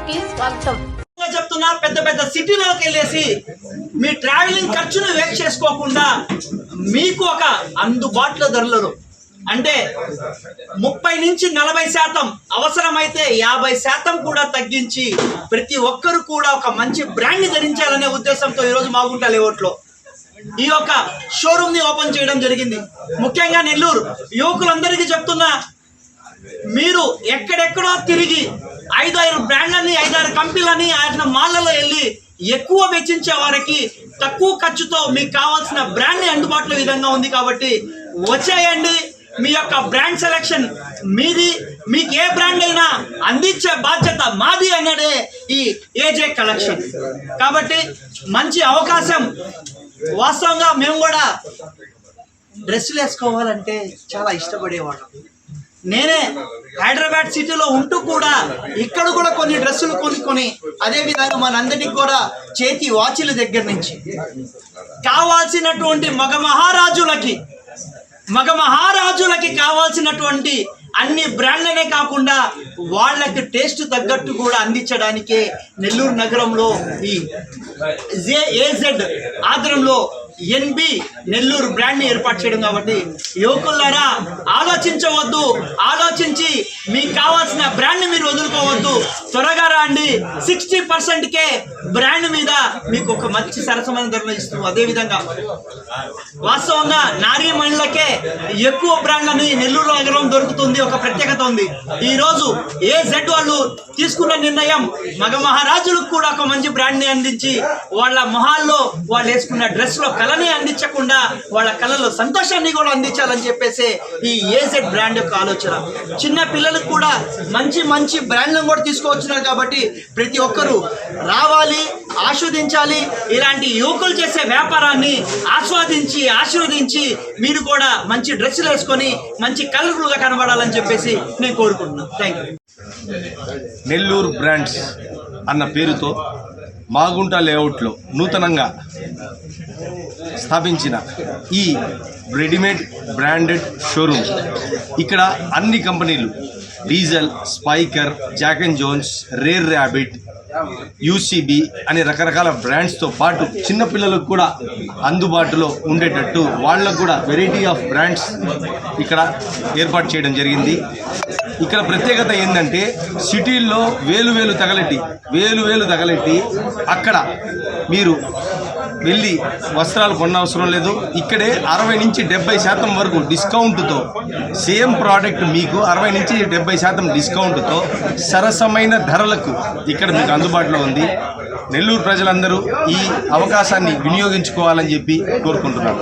కి స్వాగతం. చెప్తున్నా పెద్ద పెద్ద సిటీలోకి వెళ్ళేసి మీ ట్రావెలింగ్ ఖర్చును వేస్ట్ చేసుకోకుండా మీకు ఒక అందుబాటులో ధరలు అంటే 30 నుంచి 40% అవసరమైతే 50% కూడా తగ్గించి ప్రతి ఒక్కరు కూడా ఒక మంచి బ్రాండ్ ధరించాలనే ఉద్దేశంతో ఈరోజు మాగుంట లేఅవుట్లో ఈ యొక్క షోరూమ్ ని ఓపెన్ చేయడం జరిగింది. ముఖ్యంగా నెల్లూరు యువకులందరికీ చెప్తున్నా, మీరు ఎక్కడెక్కడో తిరిగి 5-6 బ్రాండ్లని 5-6 కంపెనీలని ఆయన మాల్లలో వెళ్ళి ఎక్కువ వెచ్చించే వారికి తక్కువ ఖర్చుతో మీకు కావాల్సిన బ్రాండ్ అందుబాటులో విధంగా ఉంది. కాబట్టి వచ్చేయండి, మీ యొక్క బ్రాండ్ సెలెక్షన్ మీది, మీకు ఏ బ్రాండ్ అయినా అందించే బాధ్యత మాది అనేదే ఈ ఏజే కలెక్షన్. కాబట్టి మంచి అవకాశం. వాస్తవంగా మేము కూడా డ్రెస్సులు వేసుకోవాలంటే చాలా ఇష్టపడేవాళ్ళం. నేనే హైదరాబాద్ సిటీలో ఉంటూ కూడా ఇక్కడ కూడా కొన్ని డ్రెస్సులు కొనుక్కొని అదేవిధంగా మనందరికీ కూడా చేతి వాచీల దగ్గర నుంచి కావాల్సినటువంటి మగ మహారాజులకి కావాల్సినటువంటి అన్ని బ్రాండ్లనే కాకుండా వాళ్ళకి టేస్ట్ తగ్గట్టు కూడా అందించడానికే నెల్లూరు నగరంలో ఈ ఏజెడ్ ఆధ్వర్యంలో ఎన్బి నెల్లూరు బ్రాండ్ ని ఏర్పాటు చేయడం. కాబట్టి యువకులారా ఆలోచించవద్దు, ఆలోచించి మీకు కావాల్సిన బ్రాండ్ ని మీరు వదులుకోవద్దు. త్వరగా రండి. 60%కే బ్రాండ్ మీద మీకు ఒక మంచి సరసమైన ధరలు ఇస్తూ, అదేవిధంగా వాస్తవంగా నారీ మహిళలకే ఎక్కువ బ్రాండ్లని నెల్లూరు నగరం దొరుకుతుంది. ఒక ప్రత్యేకత ఉంది. ఈ రోజు ఏజెడ్ వాళ్ళు తీసుకున్న నిర్ణయం మగ మహారాజులకు కూడా ఒక మంచి బ్రాండ్ ని అందించి వాళ్ళ మొహాల్లో వాళ్ళు వేసుకున్న డ్రెస్ లో కళని అందించకుండా వాళ్ళ కళలో సంతోషాన్ని కూడా అందించాలని చెప్పేసి ఈ ఏజెడ్ బ్రాండ్ యొక్క ఆలోచన. చిన్న పిల్లలకు కూడా మంచి మంచి బ్రాండ్లను కూడా తీసుకువచ్చున్నారు. కాబట్టి ప్రతి ఒక్కరూ రావాలి, ఆస్వాదించాలి. ఇలాంటి యువకులు చేసే వ్యాపారాన్ని ఆశీర్వదించి మీరు కూడా మంచి డ్రెస్సులు వేసుకొని మంచి కలర్ఫుల్గా కనబడాలని చెప్పేసి నేను కోరుకుంటున్నాను. Thank you. నెల్లూరు బ్రాండ్స్ అన్న పేరుతో మాగుంట లేఅవుట్లో నూతనంగా స్థాపించిన ఈ రెడీమేడ్ బ్రాండెడ్ షోరూమ్. ఇక్కడ అన్ని కంపెనీలు Diesel, Spykar, Jack and Jones, Rare Rabbit, UCB అనే రకరకాల బ్రాండ్స్తో పాటు చిన్నపిల్లలకు కూడా అందుబాటులో ఉండేటట్టు వాళ్ళకు కూడా వెరైటీ ఆఫ్ బ్రాండ్స్ ఇక్కడ ఏర్పాటు చేయడం జరిగింది. ఇక్కడ ప్రత్యేకత ఏంటంటే సిటీల్లో వేలు తగలెట్టి అక్కడ మీరు వెళ్ళి వస్త్రాలు కొనవసరం లేదు. ఇక్కడే 60 నుంచి 70% వరకు డిస్కౌంట్తో సేమ్ ప్రోడక్ట్ మీకు 60 నుంచి 70% డిస్కౌంట్తో సరసమైన ధరలకు ఇక్కడ మీకు అందుబాటులో ఉంది. నెల్లూరు ప్రజలందరూ ఈ అవకాశాన్ని వినియోగించుకోవాలని చెప్పి కోరుకుంటున్నాను.